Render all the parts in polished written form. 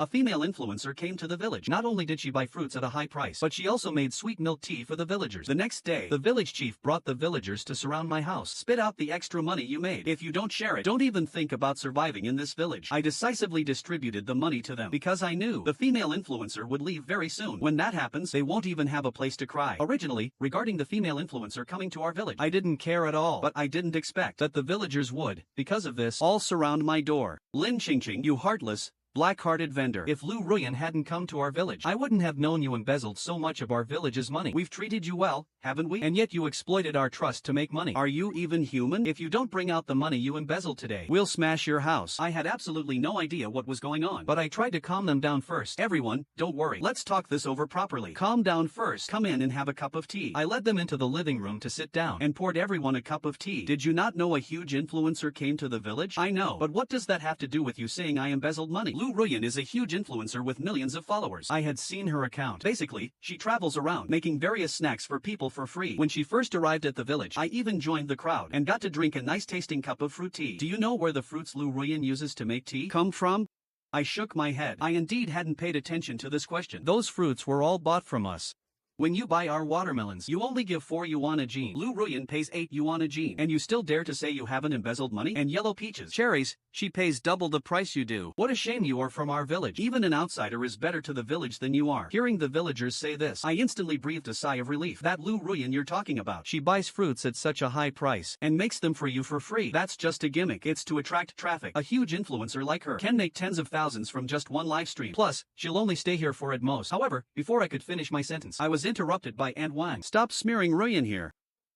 A female influencer came to the village. Not only did she buy fruits at a high price, but she also made sweet milk tea for the villagers. The next day, the village chief brought the villagers to surround my house. Spit out the extra money you made. If you don't share it, don't even think about surviving in this village. I decisively distributed the money to them because I knew the female influencer would leave very soon. When that happens, they won't even have a place to cry. Originally, regarding the female influencer coming to our village, I didn't care at all, but I didn't expect that the villagers would, because of this, all surround my door. Lin Qingqing, you heartless, black-hearted vendor. If Lu Ruyan hadn't come to our village, I wouldn't have known you embezzled so much of our village's money. We've treated you well, haven't we? And yet you exploited our trust to make money. Are you even human? If you don't bring out the money you embezzled today, we'll smash your house. I had absolutely no idea what was going on, but I tried to calm them down first. Everyone, don't worry. Let's talk this over properly. Calm down first. Come in and have a cup of tea. I led them into the living room to sit down and poured everyone a cup of tea. Did you not know a huge influencer came to the village? I know, but what does that have to do with you saying I embezzled money? Lu Ruyan is a huge influencer with millions of followers. I had seen her account. Basically, she travels around making various snacks for people for free. When she first arrived at the village, I even joined the crowd and got to drink a nice tasting cup of fruit tea. Do you know where the fruits Lu Ruyan uses to make tea come from? I shook my head. I indeed hadn't paid attention to this question. Those fruits were all bought from us. When you buy our watermelons, you only give 4 yuan a jean. Lu Ruyan pays 8 yuan a jean. And you still dare to say you haven't embezzled money? And yellow peaches, cherries, she pays double the price you do. What a shame you are from our village. Even an outsider is better to the village than you are. Hearing the villagers say this, I instantly breathed a sigh of relief. That Lu Ruyan you're talking about, she buys fruits at such a high price and makes them for you for free. That's just a gimmick. It's to attract traffic. A huge influencer like her can make tens of thousands from just one live stream. Plus, she'll only stay here for at most. However, before I could finish my sentence, I was interrupted by Aunt Wang. Stop smearing Ruyan here.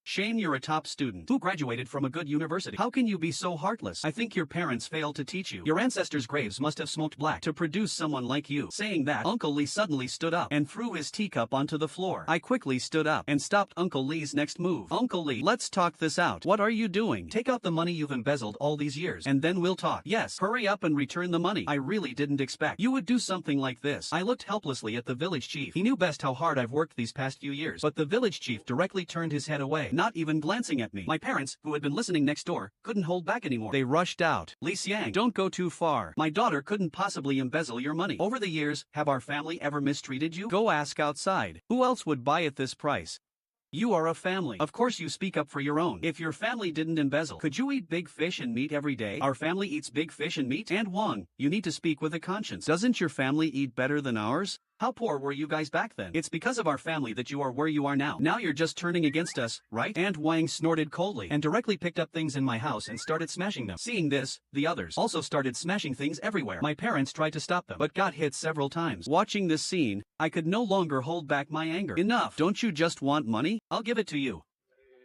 Shame you're a top student who graduated from a good university. How can you be so heartless? I think your parents failed to teach you. Your ancestors' graves must have smoked black to produce someone like you. Saying that, Uncle Lee suddenly stood up and threw his teacup onto the floor. I quickly stood up and stopped Uncle Lee's next move. Uncle Lee, let's talk this out. What are you doing? Take out the money you've embezzled all these years and then we'll talk. Yes, hurry up and return the money. I really didn't expect you would do something like this. I looked helplessly at the village chief. He knew best how hard I've worked these past few years, but the village chief directly turned his head away, not even glancing at me. My parents, who had been listening next door, couldn't hold back anymore. They rushed out. Li Xiang, don't go too far. My daughter couldn't possibly embezzle your money. Over the years, have our family ever mistreated you? Go ask outside. Who else would buy at this price? You are a family. Of course you speak up for your own. If your family didn't embezzle, could you eat big fish and meat every day? Our family eats big fish and meat? And Wang, you need to speak with a conscience. Doesn't your family eat better than ours? How poor were you guys back then? It's because of our family that you are where you are now. Now you're just turning against us, right? Aunt Wang snorted coldly and directly picked up things in my house and started smashing them. Seeing this, the others also started smashing things everywhere. My parents tried to stop them, but got hit several times. Watching this scene, I could no longer hold back my anger. Enough! Don't you just want money? I'll give it to you.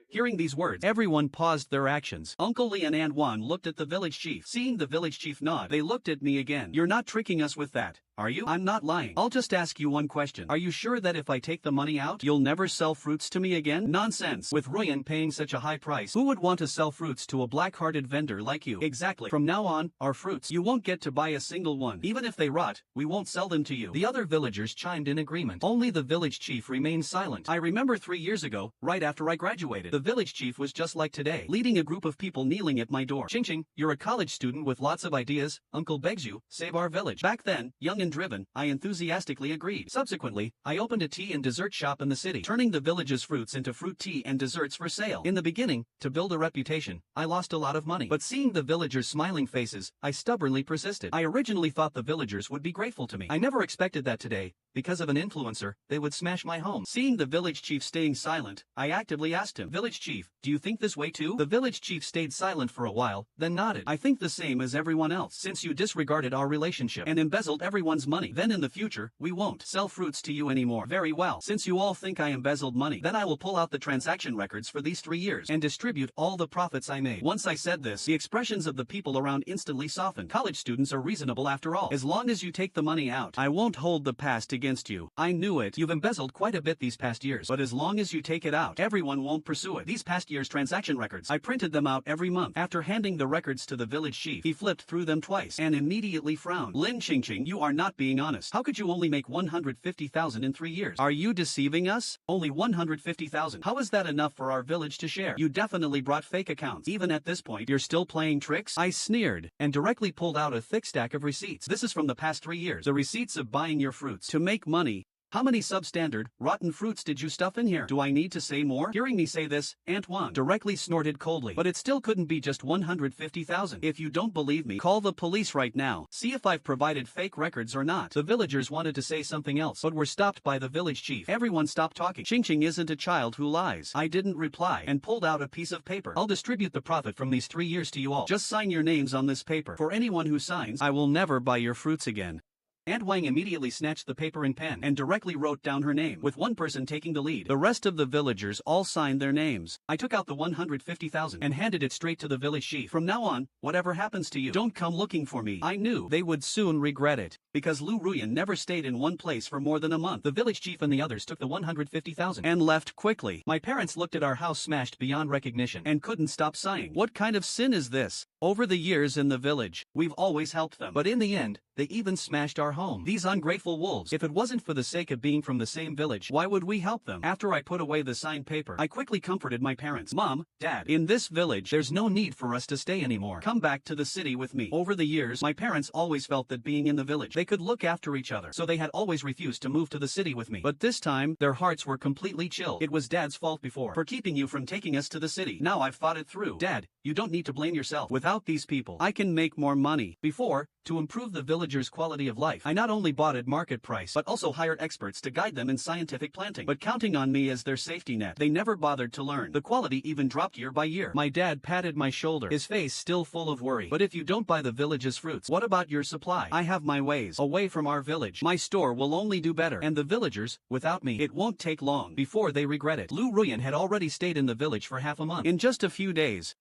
Hearing these words, everyone paused their actions. Uncle Li and Aunt Wang looked at the village chief. Seeing the village chief nod, they looked at me again. You're not tricking us with that, are you? I'm not lying. I'll just ask you one question. Are you sure that if I take the money out, you'll never sell fruits to me again? Nonsense. With Ruyan paying such a high price, who would want to sell fruits to a black-hearted vendor like you? Exactly. From now on, our fruits, you won't get to buy a single one. Even if they rot, we won't sell them to you. The other villagers chimed in agreement. Only the village chief remained silent. I remember 3 years ago, right after I graduated, the village chief was just like today, leading a group of people kneeling at my door. Qingqing, you're a college student with lots of ideas. Uncle begs you, save our village. Back then, young and driven, I enthusiastically agreed. Subsequently, I opened a tea and dessert shop in the city, turning the village's fruits into fruit tea and desserts for sale. In the beginning, to build a reputation, I lost a lot of money. But seeing the villagers' smiling faces, I stubbornly persisted. I originally thought the villagers would be grateful to me. I never expected that today, because of an influencer, they would smash my home. Seeing the village chief staying silent, I actively asked him, Village chief, do you think this way too? The village chief stayed silent for a while, then nodded. I think the same as everyone else. Since you disregarded our relationship and embezzled everyone's money, then in the future, we won't sell fruits to you anymore. Very well. Since you all think I embezzled money, then I will pull out the transaction records for these 3 years and distribute all the profits I made. Once I said this, the expressions of the people around instantly softened. College students are reasonable after all. As long as you take the money out, I won't hold the past against against you. I knew it. You've embezzled quite a bit these past years, but as long as you take it out, everyone won't pursue it. These past years' transaction records, I printed them out every month. After handing the records to the village chief, he flipped through them twice and immediately frowned. Lin Qingqing, you are not being honest. How could you only make 150,000 in 3 years? Are you deceiving us? Only 150,000. How is that enough for our village to share? You definitely brought fake accounts. Even at this point, you're still playing tricks? I sneered and directly pulled out a thick stack of receipts. This is from the past 3 years. The receipts of buying your fruits to make money. How many substandard, rotten fruits did you stuff in here? Do I need to say more? Hearing me say this, Aunt Wan directly snorted coldly. But it still couldn't be just 150,000. If you don't believe me, call the police right now. See if I've provided fake records or not. The villagers wanted to say something else, but were stopped by the village chief. Everyone stopped talking. Qingqing isn't a child who lies. I didn't reply and pulled out a piece of paper. I'll distribute the profit from these 3 years to you all. Just sign your names on this paper. For anyone who signs, I will never buy your fruits again. Aunt Wang immediately snatched the paper and pen and directly wrote down her name, with one person taking the lead. The rest of the villagers all signed their names. I took out the 150,000 and handed it straight to the village chief. From now on, whatever happens to you, don't come looking for me. I knew they would soon regret it, because Lu Ruyan never stayed in one place for more than a month. The village chief and the others took the 150,000 and left quickly. My parents looked at our house smashed beyond recognition and couldn't stop sighing. What kind of sin is this? Over the years in the village, we've always helped them, but in the end, they even smashed our home. These ungrateful wolves. If it wasn't for the sake of being from the same village, why would we help them? After I put away the signed paper, I quickly comforted my parents. Mom, Dad, in this village, there's no need for us to stay anymore. Come back to the city with me. Over the years, my parents always felt that being in the village, they could look after each other, so they had always refused to move to the city with me. But this time, their hearts were completely chilled. It was Dad's fault before, for keeping you from taking us to the city. Now I've fought it through. Dad, you don't need to blame yourself. Without these people, I can make more money. Before, to improve the villagers' quality of life, I not only bought at market price, but also hired experts to guide them in scientific planting. But counting on me as their safety net, they never bothered to learn. The quality even dropped year by year. My dad patted my shoulder, his face still full of worry. But if you don't buy the village's fruits, what about your supply? I have my ways. Away from our village, my store will only do better. And the villagers, without me, it won't take long before they regret it. Lu Ruyan had already stayed in the village for half a month. In just a few days,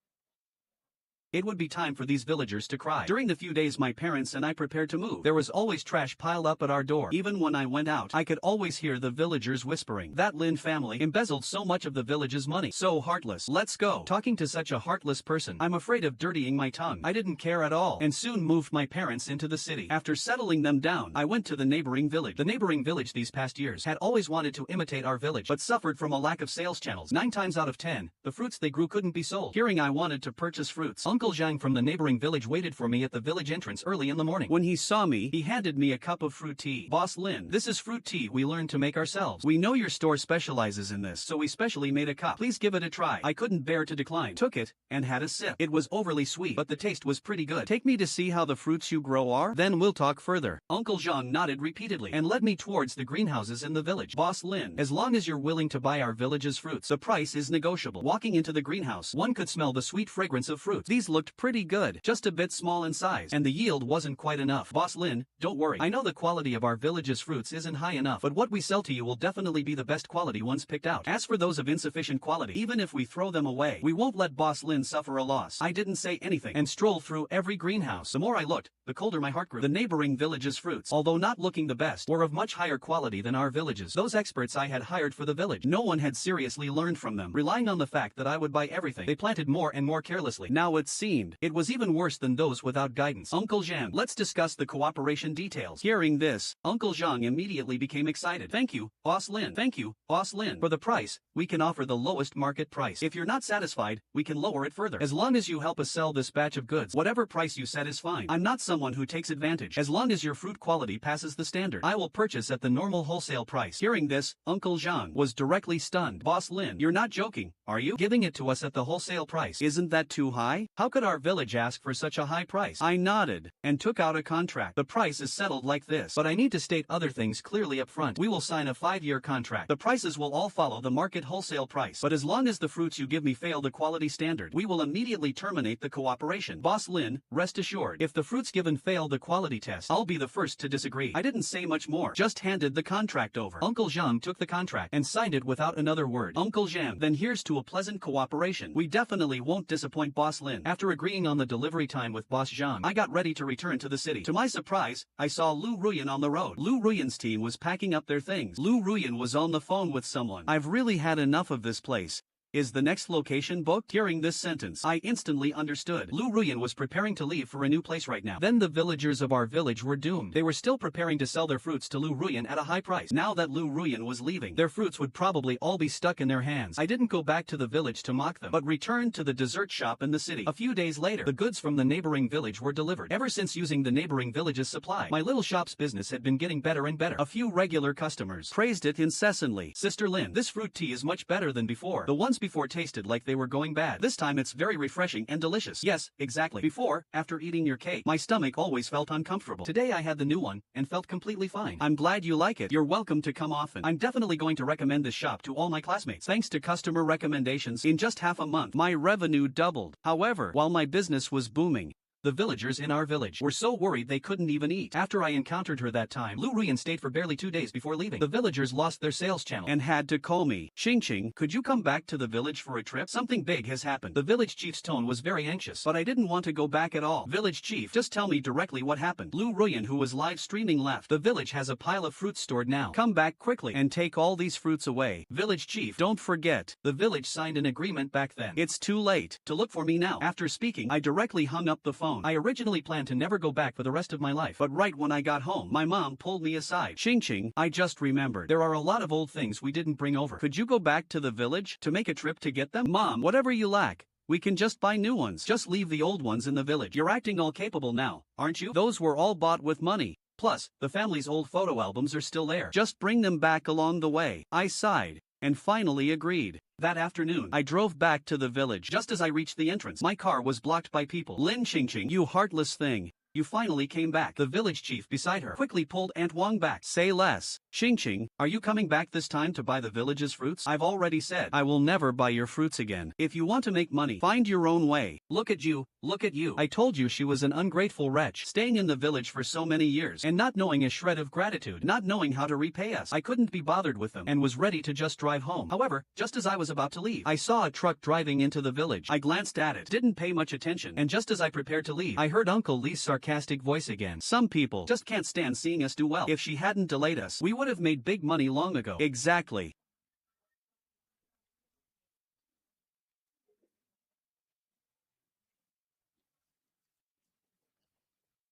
it would be time for these villagers to cry. During the few days my parents and I prepared to move, there was always trash piled up at our door. Even when I went out, I could always hear the villagers whispering, that Lin family embezzled so much of the village's money. So heartless. Let's go. Talking to such a heartless person, I'm afraid of dirtying my tongue. I didn't care at all, and soon moved my parents into the city. After settling them down, I went to the neighboring village. The neighboring village these past years had always wanted to imitate our village, but suffered from a lack of sales channels. 9 times out of 10, the fruits they grew couldn't be sold. Hearing I wanted to purchase fruits, Uncle Zhang from the neighboring village waited for me at the village entrance early in the morning. When he saw me, he handed me a cup of fruit tea. Boss Lin, this is fruit tea we learned to make ourselves. We know your store specializes in this, so we specially made a cup. Please give it a try. I couldn't bear to decline. Took it, and had a sip. It was overly sweet, but the taste was pretty good. Take me to see how the fruits you grow are? Then we'll talk further. Uncle Zhang nodded repeatedly, and led me towards the greenhouses in the village. Boss Lin, as long as you're willing to buy our village's fruits, the price is negotiable. Walking into the greenhouse, one could smell the sweet fragrance of fruits. These looked pretty good. Just a bit small in size, and the yield wasn't quite enough. Boss Lin, don't worry. I know the quality of our village's fruits isn't high enough, but what we sell to you will definitely be the best quality ones picked out. As for those of insufficient quality, even if we throw them away, we won't let Boss Lin suffer a loss. I didn't say anything, and strolled through every greenhouse. The more I looked, the colder my heart grew. The neighboring village's fruits, although not looking the best, were of much higher quality than our village's. Those experts I had hired for the village, no one had seriously learned from them. Relying on the fact that I would buy everything, they planted more and more carelessly. Now it seemed, it was even worse than those without guidance. Uncle Zhang, let's discuss the cooperation details. Hearing this, Uncle Zhang immediately became excited. Thank you, Boss Lin. Thank you, Boss Lin. For the price, we can offer the lowest market price. If you're not satisfied, we can lower it further. As long as you help us sell this batch of goods, whatever price you set is fine. I'm not someone who takes advantage. As long as your fruit quality passes the standard, I will purchase at the normal wholesale price. Hearing this, Uncle Zhang was directly stunned. Boss Lin, you're not joking, are you? Giving it to us at the wholesale price, isn't that too high? How could our village ask for such a high price? I nodded, and took out a contract. The price is settled like this, but I need to state other things clearly up front. We will sign a 5-year contract. The prices will all follow the market wholesale price, but as long as the fruits you give me fail the quality standard, we will immediately terminate the cooperation. Boss Lin, rest assured, if the fruits given fail the quality test, I'll be the first to disagree. I didn't say much more, just handed the contract over. Uncle Zhang took the contract and signed it without another word. Uncle Zhang, then here's to a pleasant cooperation. We definitely won't disappoint Boss Lin. After After agreeing on the delivery time with Boss Zhang, I got ready to return to the city. To my surprise, I saw Lu Ruyan on the road. Lu Ruyan's team was packing up their things. Lu Ruyan was on the phone with someone. I've really had enough of this place. Is the next location booked? Hearing this sentence, I instantly understood. Lu Ruyan was preparing to leave for a new place right now. Then the villagers of our village were doomed. They were still preparing to sell their fruits to Lu Ruyan at a high price. Now that Lu Ruyan was leaving, their fruits would probably all be stuck in their hands. I didn't go back to the village to mock them, but returned to the dessert shop in the city. A few days later, the goods from the neighboring village were delivered. Ever since using the neighboring village's supply, my little shop's business had been getting better and better. A few regular customers praised it incessantly. Sister Lin, this fruit tea is much better than before. The ones before tasted like they were going bad. This time it's very refreshing and delicious. Yes, exactly. Before, after eating your cake, my stomach always felt uncomfortable. Today I had the new one, and felt completely fine. I'm glad you like it. You're welcome to come often. I'm definitely going to recommend this shop to all my classmates. Thanks to customer recommendations, in just half a month, my revenue doubled. However, while my business was booming, the villagers in our village were so worried they couldn't even eat. After I encountered her that time, Lu Ruyan stayed for barely 2 days before leaving. The villagers lost their sales channel and had to call me. Xingqing, could you come back to the village for a trip? Something big has happened. The village chief's tone was very anxious, but I didn't want to go back at all. Village chief, just tell me directly what happened. Lu Ruyan, who was live streaming, left. The village has a pile of fruits stored now. Come back quickly and take all these fruits away. Village chief, don't forget, the village signed an agreement back then. It's too late to look for me now. After speaking, I directly hung up the phone. I originally planned to never go back for the rest of my life, but right when I got home, my mom pulled me aside. Xingqing, I just remembered. There are a lot of old things we didn't bring over. Could you go back to the village to make a trip to get them? Mom, whatever you lack, we can just buy new ones. Just leave the old ones in the village. You're acting all capable now, aren't you? Those were all bought with money. Plus, the family's old photo albums are still there. Just bring them back along the way. I sighed and finally agreed. That afternoon, I drove back to the village. Just as I reached the entrance, my car was blocked by people. Lin Xingqing, you heartless thing. You finally came back. The village chief beside her quickly pulled Aunt Wang back. Say less. Xingqing, are you coming back this time to buy the village's fruits? I've already said I will never buy your fruits again. If you want to make money, find your own way. Look at you, look at you. I told you she was an ungrateful wretch, staying in the village for so many years and not knowing a shred of gratitude, not knowing how to repay us. I couldn't be bothered with them and was ready to just drive home. However, just as I was about to leave, I saw a truck driving into the village. I glanced at it, didn't pay much attention, and just as I prepared to leave, I heard Uncle Li's sarcastic voice again. Some people just can't stand seeing us do well. If she hadn't delayed us, we would have made big money long ago. Exactly.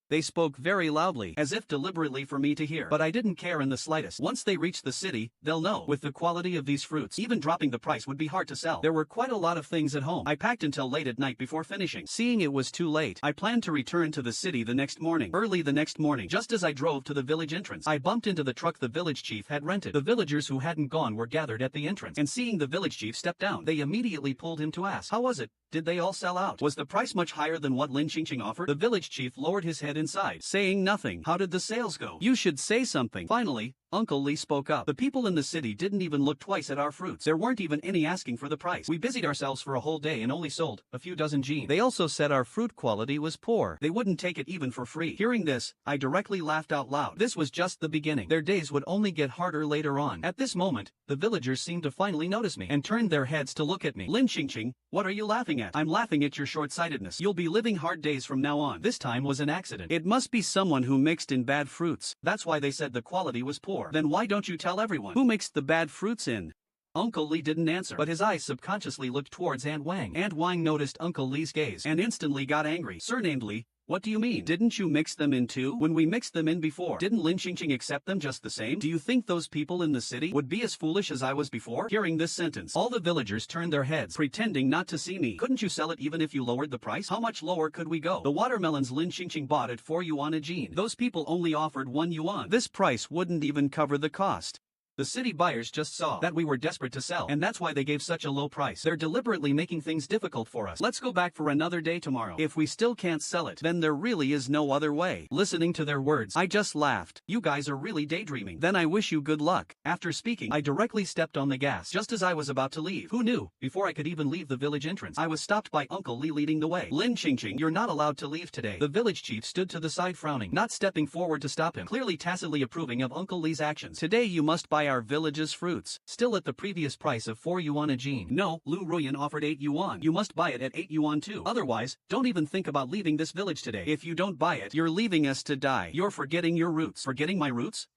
They spoke very loudly, as if deliberately for me to hear, but I didn't care in the slightest. Once they reach the city, they'll know. With the quality of these fruits, even dropping the price would be hard to sell. There were quite a lot of things at home. I packed until late at night before finishing. Seeing it was too late, I planned to return to the city the next morning. Early the next morning, just as I drove to the village entrance, I bumped into the truck the village chief had rented. The villagers who hadn't gone were gathered at the entrance, and seeing the village chief step down, they immediately pulled him to ask, how was it? Did they all sell out? Was the price much higher than what Lin Xingqing offered? The village chief lowered his head inside, saying nothing. How did the sales go? You should say something. Finally, Uncle Li spoke up. The people in the city didn't even look twice at our fruits. There weren't even any asking for the price. We busied ourselves for a whole day and only sold a few dozen jeans. They also said our fruit quality was poor. They wouldn't take it even for free. Hearing this, I directly laughed out loud. This was just the beginning. Their days would only get harder later on. At this moment, the villagers seemed to finally notice me and turned their heads to look at me. Lin Xingqing, what are you laughing at? I'm laughing at your short-sightedness. You'll be living hard days from now on. This time was an accident. It must be someone who mixed in bad fruits. That's why they said the quality was poor. Then why don't you tell everyone who mixed the bad fruits in? Uncle Li didn't answer, but his eyes subconsciously looked towards Aunt Wang. Aunt Wang noticed Uncle Li's gaze and instantly got angry. Surnamed Li, what do you mean? Didn't you mix them in too? When we mixed them in before, didn't Lin Xingqing accept them just the same? Do you think those people in the city would be as foolish as I was before? Hearing this sentence, all the villagers turned their heads, pretending not to see me. Couldn't you sell it even if you lowered the price? How much lower could we go? The watermelons Lin Xingqing bought at 4 yuan a jean. Those people only offered 1 yuan. This price wouldn't even cover the cost. The city buyers just saw that we were desperate to sell, and that's why they gave such a low price. They're deliberately making things difficult for us. Let's go back for another day tomorrow. If we still can't sell it, then there really is no other way. Listening to their words, I just laughed. You guys are really daydreaming. Then I wish you good luck. After speaking, I directly stepped on the gas just as I was about to leave. Who knew? Before I could even leave the village entrance, I was stopped by Uncle Li leading the way. Lin Xingqing, you're not allowed to leave today. The village chief stood to the side frowning, not stepping forward to stop him, clearly tacitly approving of Uncle Li's actions. Today you must buy buy our village's fruits, still at the previous price of 4 yuan a jean. No, Lu Ruyan offered 8 yuan. You must buy it at 8 yuan too. Otherwise, don't even think about leaving this village today. If you don't buy it, you're leaving us to die. You're forgetting your roots. Forgetting my roots?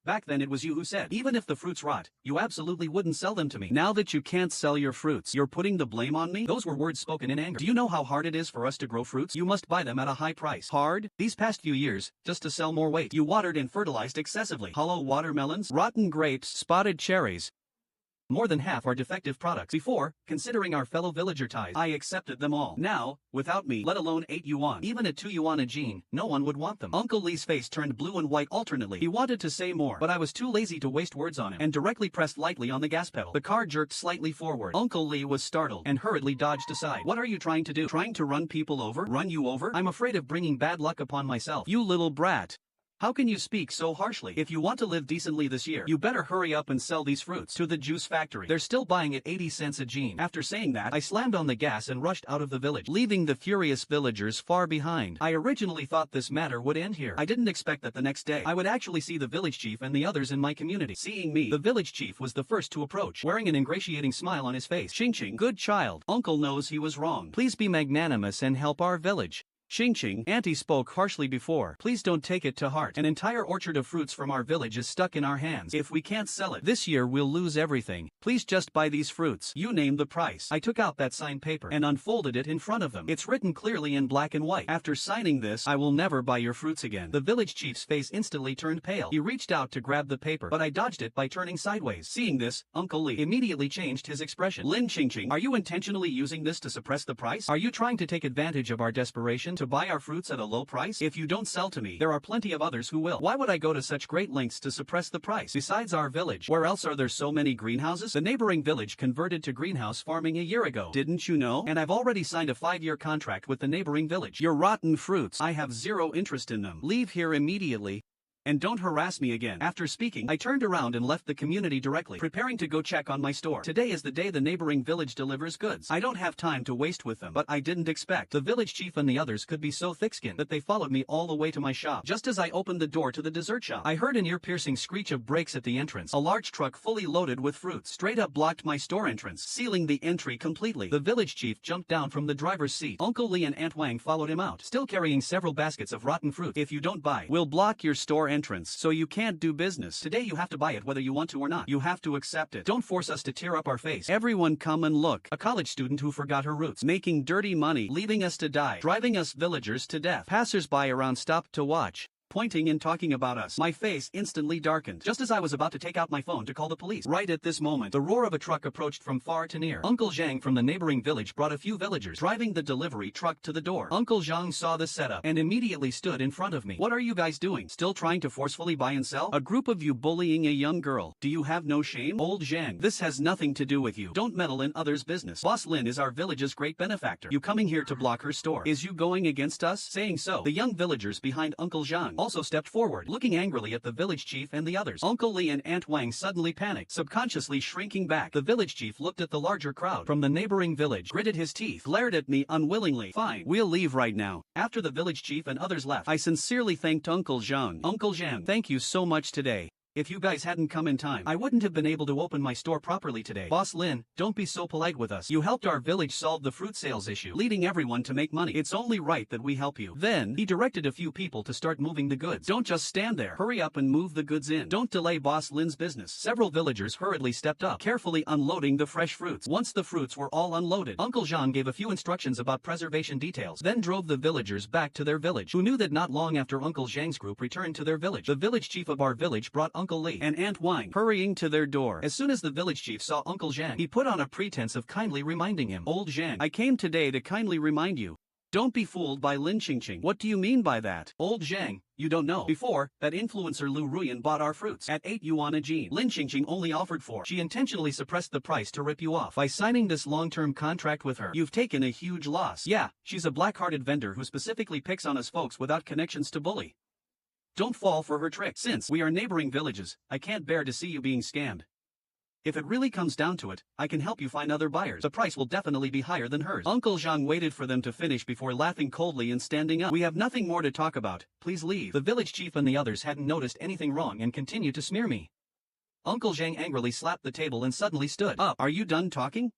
Back then it was you who said, even if the fruits rot, you absolutely wouldn't sell them to me. Now that you can't sell your fruits, you're putting the blame on me? Those were words spoken in anger. Do you know how hard it is for us to grow fruits? You must buy them at a high price. Hard? These past few years, just to sell more weight. You watered and fertilized excessively. Hollow watermelons, rotten grapes, spotted cherries. More than half are defective products. Before, considering our fellow villager ties, I accepted them all. Now, without me, let alone 8 yuan, even at 2 yuan a jean, no one would want them. Uncle Lee's face turned blue and white alternately. He wanted to say more, but I was too lazy to waste words on him, and directly pressed lightly on the gas pedal. The car jerked slightly forward. Uncle Lee was startled, and hurriedly dodged aside. What are you trying to do? Trying to run people over? Run you over? I'm afraid of bringing bad luck upon myself. You little brat. How can you speak so harshly? If you want to live decently this year, you better hurry up and sell these fruits to the juice factory. They're still buying at 80 cents a jean. After saying that, I slammed on the gas and rushed out of the village, leaving the furious villagers far behind. I originally thought this matter would end here. I didn't expect that the next day, I would actually see the village chief and the others in my community. Seeing me, the village chief was the first to approach, wearing an ingratiating smile on his face. Xingqing, good child. Uncle knows he was wrong. Please be magnanimous and help our village. Xingqing, Auntie spoke harshly before. Please don't take it to heart. An entire orchard of fruits from our village is stuck in our hands. If we can't sell it this year, we'll lose everything. Please just buy these fruits. You name the price. I took out that signed paper and unfolded it in front of them. It's written clearly in black and white. After signing this, I will never buy your fruits again. The village chief's face instantly turned pale. He reached out to grab the paper, but I dodged it by turning sideways. Seeing this, Uncle Lee immediately changed his expression. Lin Xingqing, are you intentionally using this to suppress the price? Are you trying to take advantage of our desperation to buy our fruits at a low price? If you don't sell to me, there are plenty of others who will. Why would I go to such great lengths to suppress the price? Besides our village, where else are there so many greenhouses? The neighboring village converted to greenhouse farming a year ago. Didn't you know? And I've already signed a 5-year contract with the neighboring village. Your rotten fruits. I have zero interest in them. Leave here immediately. And don't harass me again. After speaking, I turned around and left the community directly, preparing to go check on my store. Today is the day the neighboring village delivers goods. I don't have time to waste with them, but I didn't expect the village chief and the others could be so thick-skinned that they followed me all the way to my shop. Just as I opened the door to the dessert shop, I heard an ear-piercing screech of brakes at the entrance. A large truck fully loaded with fruits straight up blocked my store entrance, sealing the entry completely. The village chief jumped down from the driver's seat. Uncle Lee and Aunt Wang followed him out, still carrying several baskets of rotten fruit. If you don't buy, we'll block your store entrance, so you can't do business. Today you have to buy it whether you want to or not. You have to accept it. Don't force us to tear up our face. Everyone come and look. A college student who forgot her roots, making dirty money, leaving us to die, driving us villagers to death. Passers-by around stopped to watch, pointing and talking about us. My face instantly darkened, just as I was about to take out my phone to call the police. Right at this moment, the roar of a truck approached from far to near. Uncle Zhang from the neighboring village brought a few villagers, driving the delivery truck to the door. Uncle Zhang saw the setup and immediately stood in front of me. What are you guys doing? Still trying to forcefully buy and sell? A group of you bullying a young girl. Do you have no shame? Old Zhang, this has nothing to do with you. Don't meddle in others' business. Boss Lin is our village's great benefactor. You coming here to block her store? Is you going against us? Saying so, the young villagers behind Uncle Zhang also stepped forward, looking angrily at the village chief and the others. Uncle Lee and Aunt Wang suddenly panicked, subconsciously shrinking back. The village chief looked at the larger crowd from the neighboring village, gritted his teeth, glared at me unwillingly. Fine, we'll leave right now. After the village chief and others left, I sincerely thanked Uncle Zhang. Uncle Zhang, thank you so much today. If you guys hadn't come in time, I wouldn't have been able to open my store properly today. Boss Lin, don't be so polite with us. You helped our village solve the fruit sales issue, leading everyone to make money. It's only right that we help you. Then, he directed a few people to start moving the goods. Don't just stand there. Hurry up and move the goods in. Don't delay Boss Lin's business. Several villagers hurriedly stepped up, carefully unloading the fresh fruits. Once the fruits were all unloaded, Uncle Zhang gave a few instructions about preservation details, then drove the villagers back to their village, who knew that not long after Uncle Zhang's group returned to their village, the village chief of our village brought Uncle Lee and Aunt Wang hurrying to their door. As soon as the village chief saw Uncle Zhang, he put on a pretense of kindly reminding him. Old Zhang, I came today to kindly remind you. Don't be fooled by Lin Xingqing. What do you mean by that? Old Zhang, you don't know. Before, that influencer Lu Ruyan bought our fruits at 8 yuan a jean. Lin Xingqing only offered 4. She intentionally suppressed the price to rip you off. By signing this long-term contract with her, you've taken a huge loss. Yeah, she's a black-hearted vendor who specifically picks on us folks without connections to bully. Don't fall for her trick. Since we are neighboring villages, I can't bear to see you being scammed. If it really comes down to it, I can help you find other buyers. The price will definitely be higher than hers. Uncle Zhang waited for them to finish before laughing coldly and standing up. We have nothing more to talk about. Please leave. The village chief and the others hadn't noticed anything wrong and continued to smear me. Uncle Zhang angrily slapped the table and suddenly stood up. Are you done talking?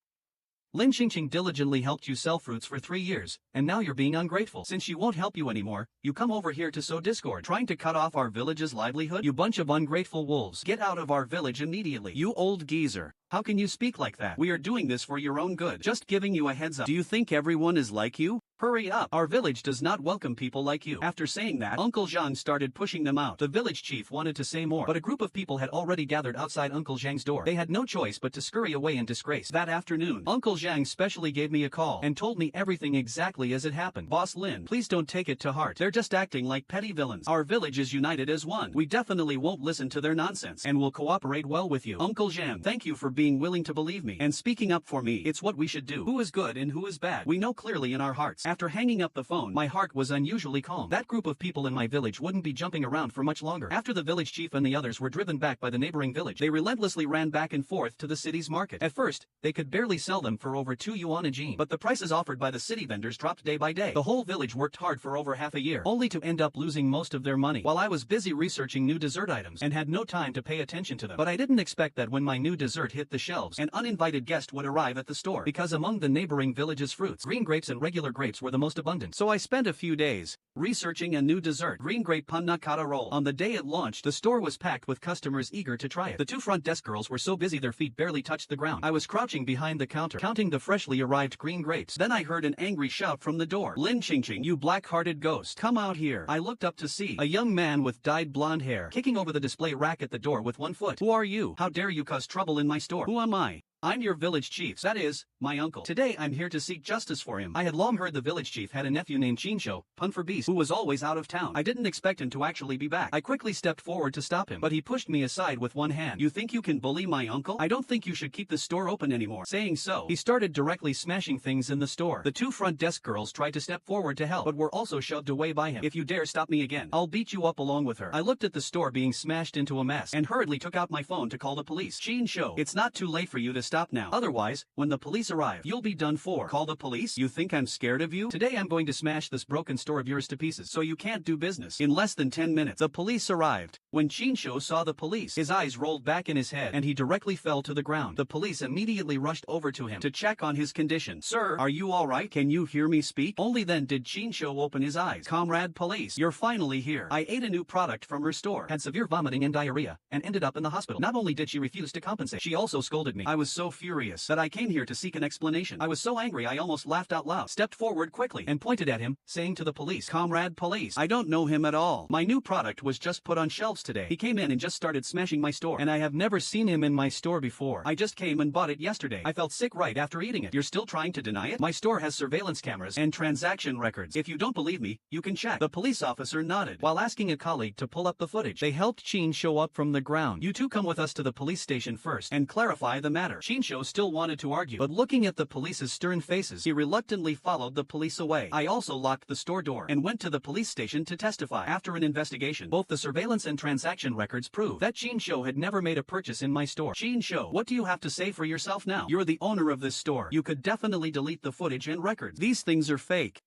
Lin Qingqing diligently helped you sell fruits for 3 years, and now you're being ungrateful. Since she won't help you anymore, you come over here to sow discord, trying to cut off our village's livelihood? You bunch of ungrateful wolves. Get out of our village immediately. You old geezer. How can you speak like that? We are doing this for your own good. Just giving you a heads up. Do you think everyone is like you? Hurry up. Our village does not welcome people like you. After saying that, Uncle Zhang started pushing them out. The village chief wanted to say more, but a group of people had already gathered outside Uncle Zhang's door. They had no choice but to scurry away in disgrace. That afternoon, Uncle Zhang specially gave me a call and told me everything exactly as it happened. Boss Lin, please don't take it to heart. They're just acting like petty villains. Our village is united as one. We definitely won't listen to their nonsense and will cooperate well with you. Uncle Zhang, thank you for being willing to believe me and speaking up for me. It's what we should do. Who is good and who is bad? We know clearly in our hearts. After hanging up the phone, my heart was unusually calm. That group of people in my village wouldn't be jumping around for much longer. After the village chief and the others were driven back by the neighboring village, they relentlessly ran back and forth to the city's market. At first, they could barely sell them for over 2 yuan a jean, but the prices offered by the city vendors dropped day by day. The whole village worked hard for over half a year, only to end up losing most of their money, while I was busy researching new dessert items and had no time to pay attention to them. But I didn't expect that when my new dessert hit the shelves, an uninvited guest would arrive at the store, because among the neighboring village's fruits, green grapes and regular grapes were the most abundant. So I spent a few days researching a new dessert, green grape panna cotta roll. On the day it launched, the store was packed with customers eager to try it. The 2 front desk girls were so busy their feet barely touched the ground. I was crouching behind the counter, counting the freshly arrived green grapes. Then I heard an angry shout from the door. Lin Qingqing, you black-hearted ghost, come out here. I looked up to see a young man with dyed blonde hair kicking over the display rack at the door with 1 foot. Who are you? How dare you cause trouble in my store? Who am I? I'm your village chief, that is, my uncle. Today I'm here to seek justice for him. I had long heard the village chief had a nephew named Qingshou, pun for beast, who was always out of town. I didn't expect him to actually be back. I quickly stepped forward to stop him, but he pushed me aside with one hand. You think you can bully my uncle? I don't think you should keep the store open anymore. Saying so, he started directly smashing things in the store. The 2 front desk girls tried to step forward to help, but were also shoved away by him. If you dare stop me again, I'll beat you up along with her. I looked at the store being smashed into a mess and hurriedly took out my phone to call the police. Qingshou, it's not too late for you to stop now. Otherwise, when the police arrive, you'll be done for. Call the police? You think I'm scared of you? Today I'm going to smash this broken store of yours to pieces, so you can't do business. In less than 10 minutes, the police arrived. When Qingshou saw the police, his eyes rolled back in his head, and he directly fell to the ground. The police immediately rushed over to him to check on his condition. Sir, are you alright? Can you hear me speak? Only then did Qingshou open his eyes. Comrade police, you're finally here. I ate a new product from her store, had severe vomiting and diarrhea, and ended up in the hospital. Not only did she refuse to compensate, she also scolded me. I was so furious that I came here to seek an explanation. I was so angry I almost laughed out loud, stepped forward quickly, and pointed at him, saying to the police, Comrade police, I don't know him at all. My new product was just put on shelves today. He came in and just started smashing my store, and I have never seen him in my store before. I just came and bought it yesterday. I felt sick right after eating it. You're still trying to deny it? My store has surveillance cameras and transaction records. If you don't believe me, you can check. The police officer nodded, while asking a colleague to pull up the footage. They helped Qingshou up from the ground. You two come with us to the police station first and clarify the matter. Qingshou still wanted to argue, but looking at the police's stern faces, he reluctantly followed the police away. I also locked the store door and went to the police station to testify. After an investigation, both the surveillance and transaction records proved that Qingshou had never made a purchase in my store. Qingshou, what do you have to say for yourself now? You're the owner of this store. You could definitely delete the footage and records. These things are fake.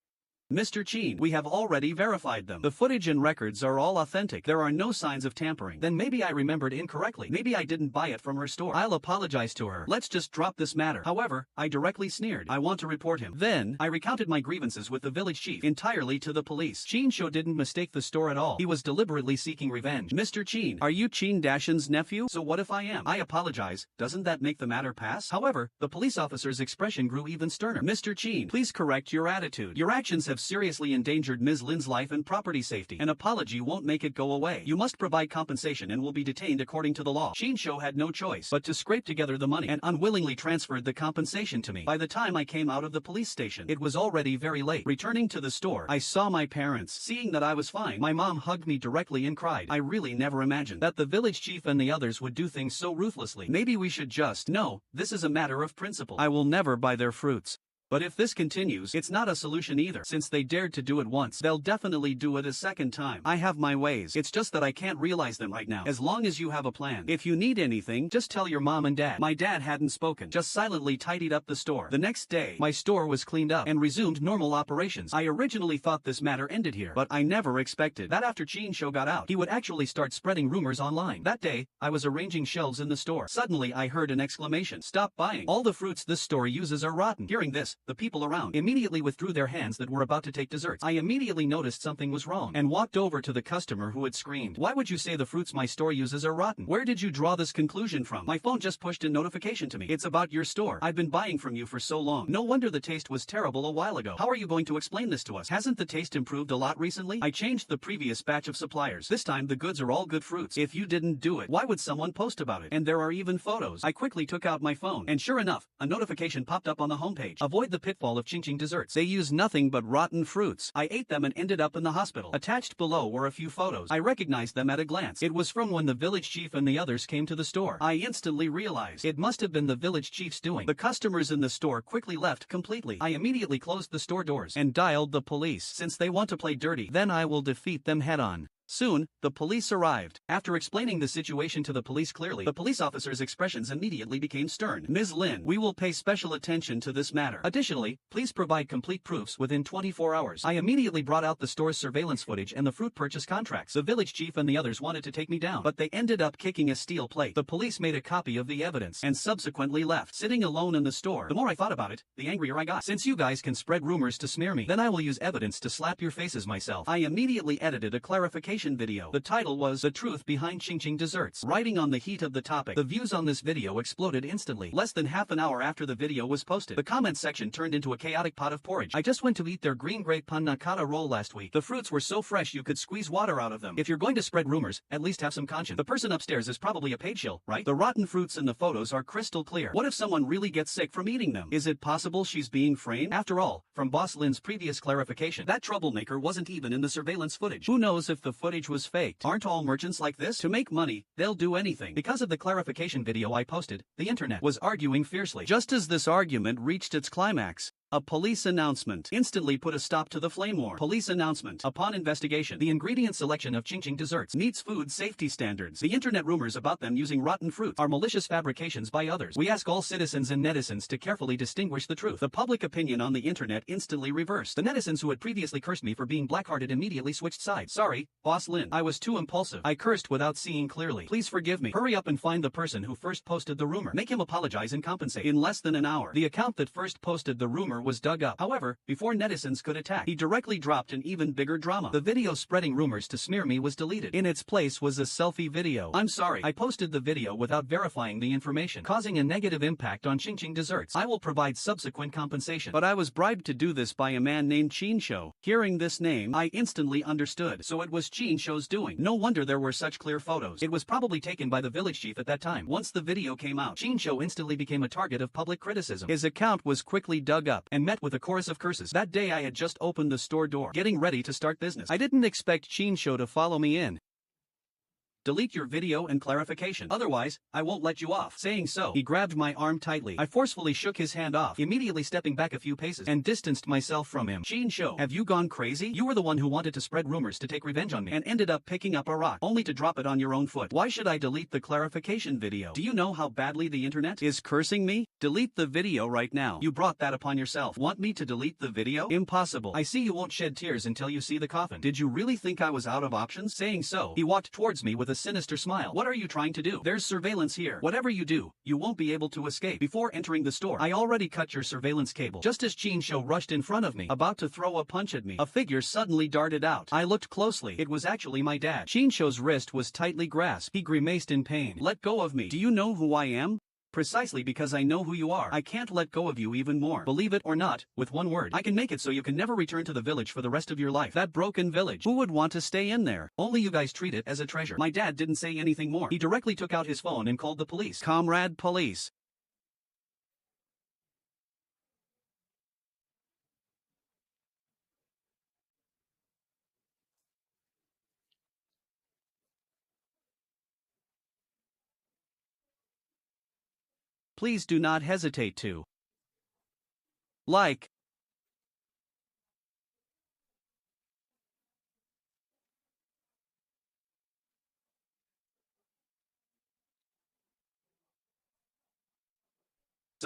Mr. Qin, we have already verified them. The footage and records are all authentic. There are no signs of tampering. Then maybe I remembered incorrectly. Maybe I didn't buy it from her store. I'll apologize to her. Let's just drop this matter. However, I directly sneered. I want to report him. Then, I recounted my grievances with the village chief entirely to the police. Qingshou didn't mistake the store at all. He was deliberately seeking revenge. Mr. Qin, are you Qin Dashan's nephew? So what if I am? I apologize. Doesn't that make the matter pass? However, the police officer's expression grew even sterner. Mr. Qin, please correct your attitude. Your actions have seriously endangered Ms. Lin's life and property safety. An apology won't make it go away. You must provide compensation and will be detained according to the law. Qingshou had no choice but to scrape together the money and unwillingly transferred the compensation to me. By the time I came out of the police station, it was already very late. Returning to the store, I saw my parents. Seeing that I was fine, my mom hugged me directly and cried. I really never imagined that the village chief and the others would do things so ruthlessly. Maybe we should just... No, this is a matter of principle. I will never buy their fruits. But if this continues, it's not a solution either. Since they dared to do it once, they'll definitely do it a second time. I have my ways. It's just that I can't realize them right now. As long as you have a plan. If you need anything, just tell your mom and dad. My dad hadn't spoken, just silently tidied up the store. The next day, my store was cleaned up and resumed normal operations. I originally thought this matter ended here, but I never expected that after Chinsho got out, he would actually start spreading rumors online. That day, I was arranging shelves in the store. Suddenly, I heard an exclamation. Stop buying. All the fruits this store uses are rotten. Hearing this, the people around immediately withdrew their hands that were about to take desserts. I immediately noticed something was wrong and walked over to the customer who had screamed, "Why would you say the fruits my store uses are rotten? Where did you draw this conclusion from?" My phone just pushed a notification to me. "It's about your store. I've been buying from you for so long. No wonder the taste was terrible a while ago. How are you going to explain this to us? Hasn't the taste improved a lot recently?" I changed the previous batch of suppliers. This time the goods are all good fruits. If you didn't do it, why would someone post about it? And there are even photos. I quickly took out my phone, and sure enough, a notification popped up on the homepage. Avoid the pitfall of Chingching desserts. They use nothing but rotten fruits. I ate them and ended up in the hospital. Attached below were a few photos. I recognized them at a glance. It was from when the village chief and the others came to the store. I instantly realized it must have been the village chief's doing. The customers in the store quickly left completely. I immediately closed the store doors and dialed the police. Since they want to play dirty, then I will defeat them head-on. Soon, the police arrived. After explaining the situation to the police clearly, the police officer's expressions immediately became stern. "Ms. Lin, we will pay special attention to this matter. Additionally, please provide complete proofs within 24 hours. I immediately brought out the store's surveillance footage and the fruit purchase contracts. The village chief and the others wanted to take me down, but they ended up kicking a steel plate. The police made a copy of the evidence and subsequently left. Sitting alone in the store, the more I thought about it, the angrier I got. Since you guys can spread rumors to smear me, then I will use evidence to slap your faces myself." I immediately edited a clarification video. The title was "The Truth Behind Chingching Desserts." Riding on the heat of the topic, the views on this video exploded instantly. Less than half an hour after the video was posted, the comment section turned into a chaotic pot of porridge. "I just went to eat their green grape panna cotta roll last week. The fruits were so fresh you could squeeze water out of them. If you're going to spread rumors, at least have some conscience. The person upstairs is probably a paid shill, right? The rotten fruits in the photos are crystal clear. What if someone really gets sick from eating them? Is it possible she's being framed?" After all, from Boss Lin's previous clarification, that troublemaker wasn't even in the surveillance footage. Who knows if the footage was faked? Aren't all merchants like this? To make money, they'll do anything. Because of the clarification video I posted, the internet was arguing fiercely. Just as this argument reached its climax, a police announcement instantly put a stop to the flame war. Police announcement. Upon investigation, the ingredient selection of Chingching desserts meets food safety standards. The internet rumors about them using rotten fruits are malicious fabrications by others. We ask all citizens and netizens to carefully distinguish the truth. The public opinion on the internet instantly reversed. The netizens who had previously cursed me for being black-hearted immediately switched sides. "Sorry, Boss Lin. I was too impulsive. I cursed without seeing clearly. Please forgive me. Hurry up and find the person who first posted the rumor. Make him apologize and compensate." In less than an hour, the account that first posted the rumor was dug up. However, before netizens could attack, he directly dropped an even bigger drama. The video spreading rumors to smear me was deleted. In its place was a selfie video. "I'm sorry. I posted the video without verifying the information, causing a negative impact on Chingching desserts. I will provide subsequent compensation. But I was bribed to do this by a man named Chinsho." Hearing this name, I instantly understood. So it was Chinsho's doing. No wonder there were such clear photos. It was probably taken by the village chief at that time. Once the video came out, Chinsho instantly became a target of public criticism. His account was quickly dug up and met with a chorus of curses. That day I had just opened the store door, getting ready to start business. I didn't expect Chinsho to follow me in. "Delete your video and clarification. Otherwise, I won't let you off." Saying so, he grabbed my arm tightly. I forcefully shook his hand off, immediately stepping back a few paces and distanced myself from him. "Chinsho, have you gone crazy? You were the one who wanted to spread rumors to take revenge on me and ended up picking up a rock, only to drop it on your own foot. Why should I delete the clarification video? Do you know how badly the internet is cursing me? Delete the video right now. You brought that upon yourself. Want me to delete the video? Impossible. I see you won't shed tears until you see the coffin. Did you really think I was out of options?" Saying so, he walked towards me with a sinister smile. "What are you trying to do? There's surveillance here. Whatever you do, you won't be able to escape." Before entering the store, I already cut your surveillance cable. Just as Chinsho rushed in front of me, about to throw a punch at me, a figure suddenly darted out. I looked closely. It was actually my dad. Chinsho's wrist was tightly grasped. He grimaced in pain. "Let go of me. Do you know who I am?" "Precisely because I know who you are. I can't let go of you even more. Believe it or not, with one word, I can make it so you can never return to the village for the rest of your life. That broken village. Who would want to stay in there? Only you guys treat it as a treasure." My dad didn't say anything more. He directly took out his phone and called the police. "Comrade police. Please do not hesitate to Like.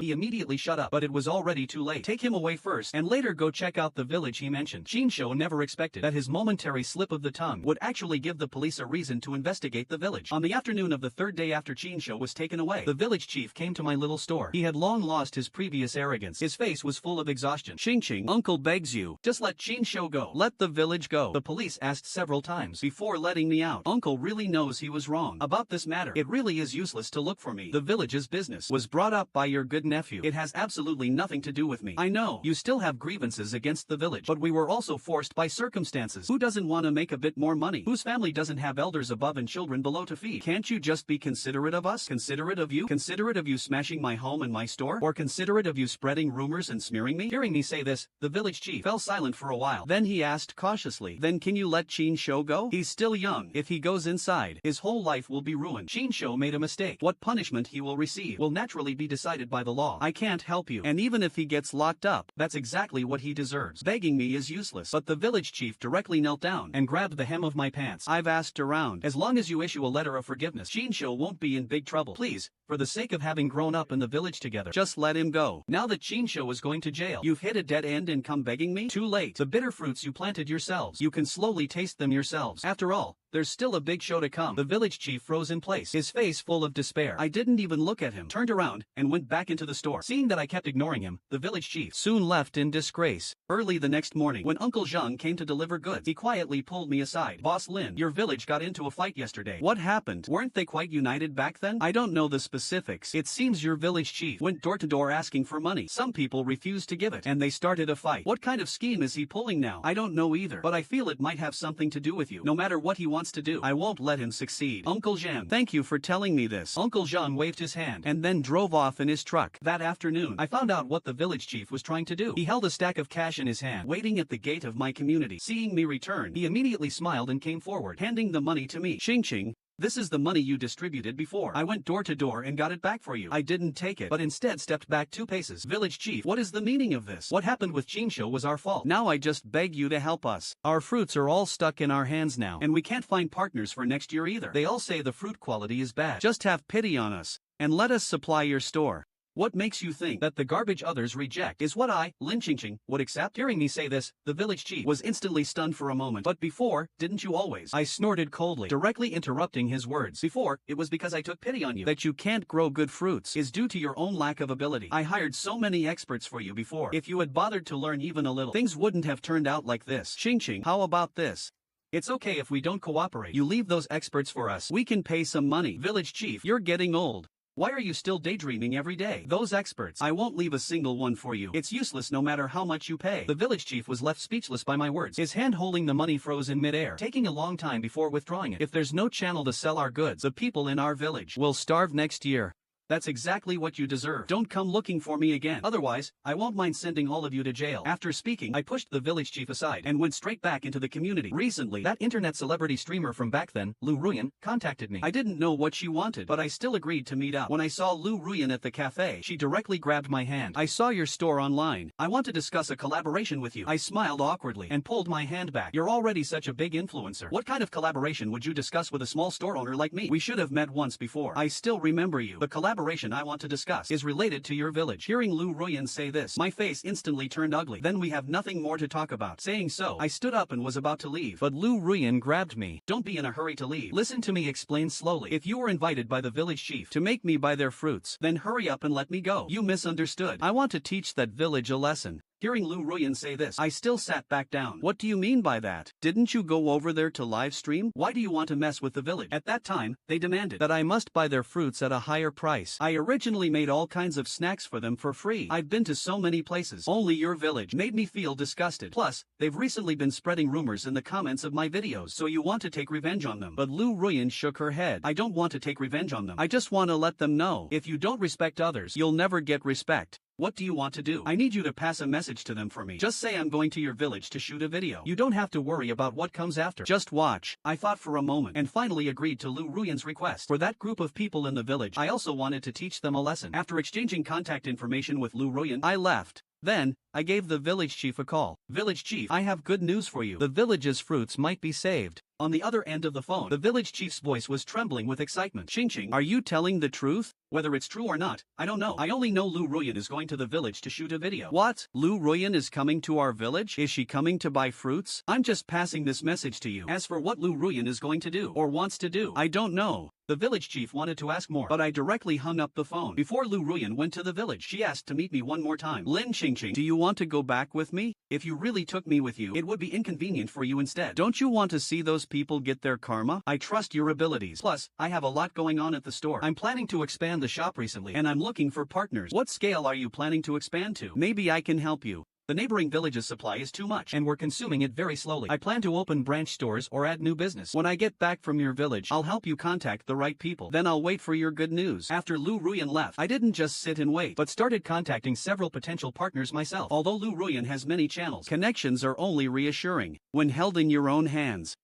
He immediately shut up, but it was already too late. Take him away first, and later go check out the village he mentioned. Shinsho never expected that his momentary slip of the tongue would actually give the police a reason to investigate the village. On the afternoon of the third day after Shinsho was taken away, the village chief came to my little store. He had long lost his previous arrogance. His face was full of exhaustion. Ching, uncle begs you, just let Shinsho go. Let the village go. The police asked several times before letting me out. Uncle really knows he was wrong about this matter. It really is useless to look for me. The village's business was brought up by your good nephew. It has absolutely nothing to do with me. I know you still have grievances against the village, but we were also forced by circumstances. Who doesn't want to make a bit more money? Whose family doesn't have elders above and children below to feed? Can't you just be considerate of us? Considerate of you? Considerate of you smashing my home and my store? Or considerate of you spreading rumors and smearing me? Hearing me say this, the village chief fell silent for a while. Then he asked cautiously, then can you let Shinsho go? He's still young. If he goes inside, his whole life will be ruined. Shinsho made a mistake. What punishment he will receive will naturally be decided by the law. I can't help you. And even if he gets locked up, that's exactly what he deserves. Begging me is useless. But the village chief directly knelt down and grabbed the hem of my pants. I've asked around. As long as you issue a letter of forgiveness, Shinsho won't be in big trouble. Please, for the sake of having grown up in the village together, just let him go. Now that Shinsho is going to jail, you've hit a dead end and come begging me? Too late. The bitter fruits you planted yourselves. You can slowly taste them yourselves. After all, there's still a big show to come. The village chief froze in place, his face full of despair. I didn't even look at him, turned around, and went back into the store. Seeing that I kept ignoring him, the village chief soon left in disgrace. Early the next morning, when Uncle Zhang came to deliver goods, he quietly pulled me aside. Boss Lin, your village got into a fight yesterday. What happened? Weren't they quite united back then? I don't know the specifics. It seems your village chief went door to door asking for money. Some people refused to give it, and they started a fight. What kind of scheme is he pulling now? I don't know either, but I feel it might have something to do with you. No matter what he wants to do, I won't let him succeed. Uncle Zhang, thank you for telling me this. Uncle Zhang waved his hand and then drove off in his truck. That afternoon, I found out what the village chief was trying to do. He held a stack of cash in his hand, waiting at the gate of my community. Seeing me return, he immediately smiled and came forward, handing the money to me. Ching, this is the money you distributed before. I went door to door and got it back for you. I didn't take it, but instead stepped back 2 paces. Village chief, what is the meaning of this? What happened with Shinsho was our fault. Now I just beg you to help us. Our fruits are all stuck in our hands now, and we can't find partners for next year either. They all say the fruit quality is bad. Just have pity on us, and let us supply your store. What makes you think that the garbage others reject is what I, Lin Qingqing, would accept? Hearing me say this, the village chief was instantly stunned for a moment. But before, didn't you always? I snorted coldly, directly interrupting his words. Before, it was because I took pity on you. That you can't grow good fruits is due to your own lack of ability. I hired so many experts for you before. If you had bothered to learn even a little, things wouldn't have turned out like this. Qingqing, how about this? It's okay if we don't cooperate. You leave those experts for us. We can pay some money. Village chief, you're getting old. Why are you still daydreaming every day? Those experts, I won't leave a single one for you. It's useless no matter how much you pay. The village chief was left speechless by my words. His hand holding the money froze in midair, taking a long time before withdrawing it. If there's no channel to sell our goods, the people in our village will starve next year. That's exactly what you deserve. Don't come looking for me again. Otherwise, I won't mind sending all of you to jail. After speaking, I pushed the village chief aside and went straight back into the community. Recently, that internet celebrity streamer from back then, Lu Ruyan, contacted me. I didn't know what she wanted, but I still agreed to meet up. When I saw Lu Ruyan at the cafe, she directly grabbed my hand. I saw your store online. I want to discuss a collaboration with you. I smiled awkwardly and pulled my hand back. You're already such a big influencer. What kind of collaboration would you discuss with a small store owner like me? We should have met once before. I still remember you. The collaboration I want to discuss is related to your village. Hearing Lu Ruyan say this, my face instantly turned ugly. Then we have nothing more to talk about. Saying so, I stood up and was about to leave, but Lu Ruyan grabbed me. Don't be in a hurry to leave. Listen to me explain slowly. If you were invited by the village chief to make me buy their fruits, then hurry up and let me go. You misunderstood. I want to teach that village a lesson. Hearing Lu Ruyan say this, I still sat back down. What do you mean by that? Didn't you go over there to live stream? Why do you want to mess with the village? At that time, they demanded that I must buy their fruits at a higher price. I originally made all kinds of snacks for them for free. I've been to so many places. Only your village made me feel disgusted. Plus, they've recently been spreading rumors in the comments of my videos, so you want to take revenge on them. But Lu Ruyan shook her head. I don't want to take revenge on them. I just want to let them know, if you don't respect others, you'll never get respect. What do you want to do? I need you to pass a message to them for me. Just say I'm going to your village to shoot a video. You don't have to worry about what comes after. Just watch. I thought for a moment and finally agreed to Lu Ruyan's request. For that group of people in the village, I also wanted to teach them a lesson. After exchanging contact information with Lu Ruyan, I left. Then, I gave the village chief a call. Village chief, I have good news for you. The village's fruits might be saved. On the other end of the phone, the village chief's voice was trembling with excitement. Ching Ching, are you telling the truth? Whether it's true or not, I don't know. I only know Lu Ruyan is going to the village to shoot a video. What? Lu Ruyan is coming to our village? Is she coming to buy fruits? I'm just passing this message to you. As for what Lu Ruyan is going to do, or wants to do, I don't know. The village chief wanted to ask more, but I directly hung up the phone. Before Lu Ruyan went to the village, she asked to meet me one more time. Lin Ching Ching, do you want to go back with me? If you really took me with you, it would be inconvenient for you instead. Don't you want to see those people get their karma? I trust your abilities. Plus, I have a lot going on at the store. I'm planning to expand the shop recently, and I'm looking for partners. What scale are you planning to expand to? Maybe I can help you. The neighboring village's supply is too much, and we're consuming it very slowly. I plan to open branch stores or add new business. When I get back from your village, I'll help you contact the right people. Then I'll wait for your good news. After Lu Ruyan left, I didn't just sit and wait, but started contacting several potential partners myself. Although Lu Ruyan has many channels, connections are only reassuring when held in your own hands.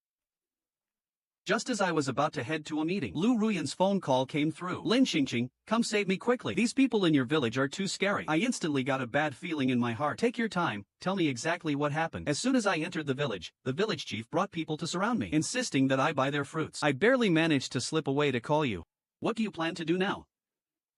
Just as I was about to head to a meeting, Lu Ruyan's phone call came through. Lin Xingqing, come save me quickly. These people in your village are too scary. I instantly got a bad feeling in my heart. Take your time, tell me exactly what happened. As soon as I entered the village chief brought people to surround me, insisting that I buy their fruits. I barely managed to slip away to call you. What do you plan to do now?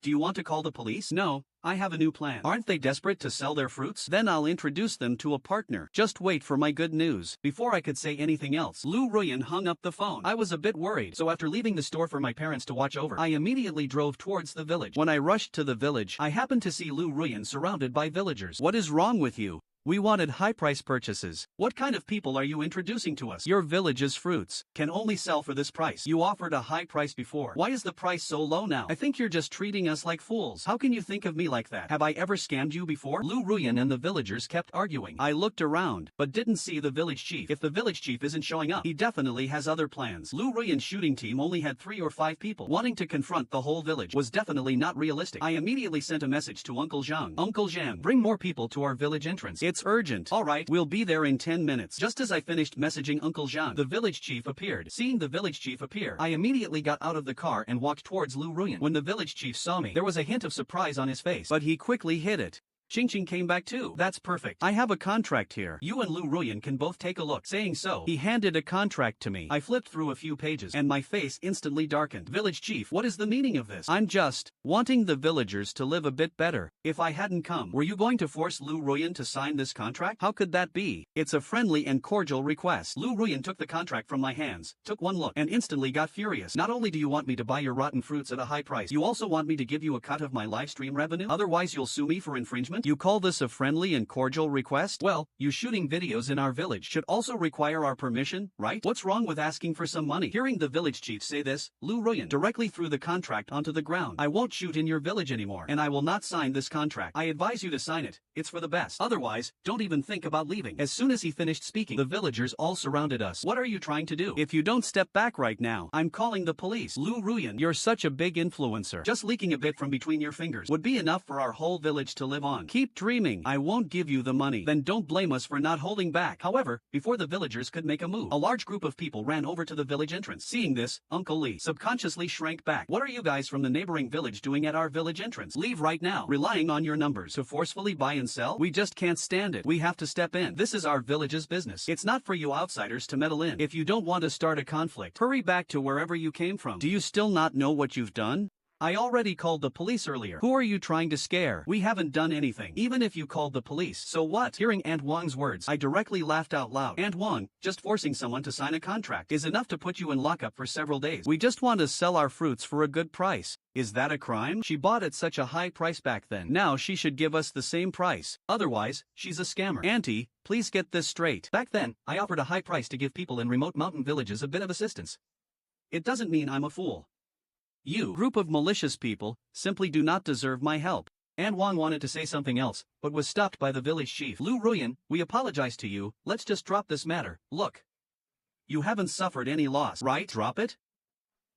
Do you want to call the police? No, I have a new plan. Aren't they desperate to sell their fruits? Then I'll introduce them to a partner. Just wait for my good news. Before I could say anything else, Lu Ruyan hung up the phone. I was a bit worried, so after leaving the store for my parents to watch over, I immediately drove towards the village. When I rushed to the village, I happened to see Lu Ruyan surrounded by villagers. What is wrong with you? We wanted high-price purchases. What kind of people are you introducing to us? Your village's fruits can only sell for this price. You offered a high price before. Why is the price so low now? I think you're just treating us like fools. How can you think of me like that? Have I ever scammed you before? Lu Ruyan and the villagers kept arguing. I looked around, but didn't see the village chief. If the village chief isn't showing up, he definitely has other plans. Lu Ruyan's shooting team only had 3 or 5 people. Wanting to confront the whole village was definitely not realistic. I immediately sent a message to Uncle Zhang. Uncle Zhang, bring more people to our village entrance. It's urgent. Alright, we'll be there in 10 minutes. Just as I finished messaging Uncle Zhang, the village chief appeared. Seeing the village chief appear, I immediately got out of the car and walked towards Lu Ruyan. When the village chief saw me, there was a hint of surprise on his face, but he quickly hid it. Xingqing came back too. That's perfect. I have a contract here. You and Lu Ruyan can both take a look. Saying so, he handed a contract to me. I flipped through a few pages, and my face instantly darkened. Village chief, what is the meaning of this? I'm just wanting the villagers to live a bit better. If I hadn't come, were you going to force Lu Ruyan to sign this contract? How could that be? It's a friendly and cordial request. Lu Ruyan took the contract from my hands, took one look, and instantly got furious. Not only do you want me to buy your rotten fruits at a high price, you also want me to give you a cut of my live stream revenue? Otherwise you'll sue me for infringement? You call this a friendly and cordial request? Well, you shooting videos in our village should also require our permission, right? What's wrong with asking for some money? Hearing the village chief say this, Lu Ruyan directly threw the contract onto the ground. I won't shoot in your village anymore, and I will not sign this contract. I advise you to sign it. It's for the best. Otherwise, don't even think about leaving. As soon as he finished speaking, the villagers all surrounded us. What are you trying to do? If you don't step back right now, I'm calling the police. Lu Ruyan, you're such a big influencer. Just leaking a bit from between your fingers would be enough for our whole village to live on. Keep dreaming. I won't give you the money. Then don't blame us for not holding back. However, before the villagers could make a move, a large group of people ran over to the village entrance. Seeing this, Uncle Lee subconsciously shrank back. What are you guys from the neighboring village doing at our village entrance? Leave right now. Relying on your numbers to forcefully buy and sell? We just can't stand it. We have to step in. This is our village's business. It's not for you outsiders to meddle in. If you don't want to start a conflict, hurry back to wherever you came from. Do you still not know what you've done? I already called the police earlier. Who are you trying to scare? We haven't done anything. Even if you called the police, so what? Hearing Aunt Wang's words, I directly laughed out loud. Aunt Wang, just forcing someone to sign a contract is enough to put you in lockup for several days. We just want to sell our fruits for a good price. Is that a crime? She bought at such a high price back then. Now she should give us the same price. Otherwise, she's a scammer. Auntie, please get this straight. Back then, I offered a high price to give people in remote mountain villages a bit of assistance. It doesn't mean I'm a fool. You, group of malicious people, simply do not deserve my help. An Wang wanted to say something else, but was stopped by the village chief. Lu Ruyan, we apologize to you, let's just drop this matter. Look. You haven't suffered any loss, right? Drop it?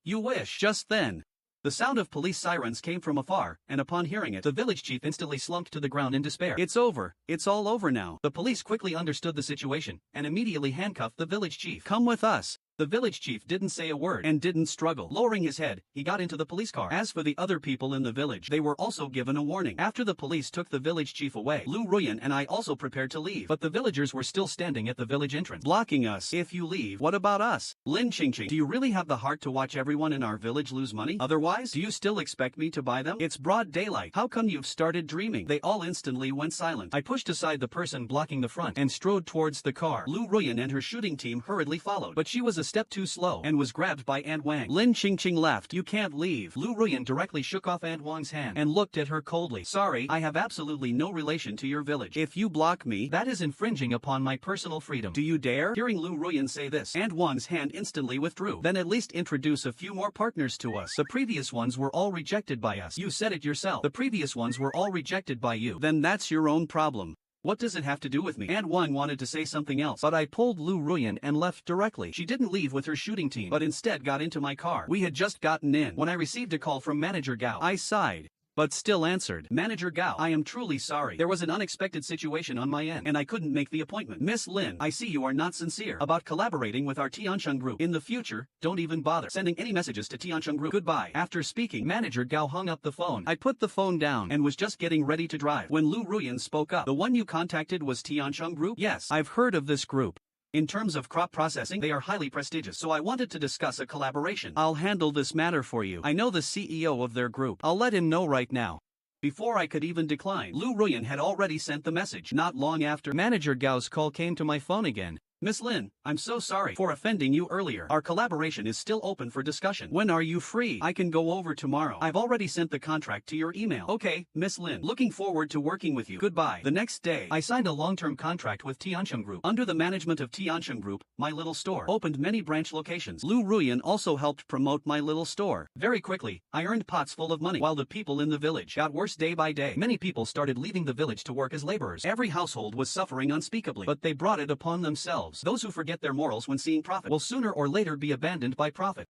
You wish. Just then, the sound of police sirens came from afar, and upon hearing it, the village chief instantly slumped to the ground in despair. It's over. It's all over now. The police quickly understood the situation, and immediately handcuffed the village chief. Come with us. The village chief didn't say a word and didn't struggle. Lowering his head, he got into the police car. As for the other people in the village, they were also given a warning. After the police took the village chief away, Lu Ruyan and I also prepared to leave, but the villagers were still standing at the village entrance, blocking us. If you leave, what about us? Lin Qingqing, do you really have the heart to watch everyone in our village lose money? Otherwise, do you still expect me to buy them? It's broad daylight. How come you've started dreaming? They all instantly went silent. I pushed aside the person blocking the front and strode towards the car. Lu Ruyan and her shooting team hurriedly followed, but she was a step too slow and was grabbed by Aunt Wang. Lin Qingqing laughed. You can't leave. Lu Ruyan directly shook off Aunt Wang's hand and looked at her coldly. Sorry, I have absolutely no relation to your village. If you block me, that is infringing upon my personal freedom. Do you dare? Hearing Lu Ruyan say this, Aunt Wang's hand instantly withdrew. Then at least introduce a few more partners to us. The previous ones were all rejected by us. You said it yourself. The previous ones were all rejected by you. Then that's your own problem. What does it have to do with me? Aunt Wang wanted to say something else, but I pulled Lu Ruyan and left directly. She didn't leave with her shooting team, but instead got into my car. We had just gotten in when I received a call from Manager Gao. I sighed, but still answered. Manager Gao, I am truly sorry. There was an unexpected situation on my end, and I couldn't make the appointment. Miss Lin, I see you are not sincere about collaborating with our Tiansheng group. In the future, don't even bother sending any messages to Tiansheng group. Goodbye. After speaking, Manager Gao hung up the phone. I put the phone down and was just getting ready to drive when Lu Ruyan spoke up. The one you contacted was Tiansheng group? Yes, I've heard of this group. In terms of crop processing, they are highly prestigious, so I wanted to discuss a collaboration. I'll handle this matter for you. I know the CEO of their group. I'll let him know right now. Before I could even decline, Lu Ruyan had already sent the message. Not long after, Manager Gao's call came to my phone again. Miss Lin, I'm so sorry for offending you earlier. Our collaboration is still open for discussion. When are you free? I can go over tomorrow. I've already sent the contract to your email. Okay, Miss Lin. Looking forward to working with you. Goodbye. The next day, I signed a long-term contract with Tiansheng Group. Under the management of Tiansheng Group, my little store opened many branch locations. Lu Ruyan also helped promote my little store. Very quickly, I earned pots full of money, while the people in the village got worse day by day. Many people started leaving the village to work as laborers. Every household was suffering unspeakably, but they brought it upon themselves. Those who forget their morals when seeing profit will sooner or later be abandoned by profit.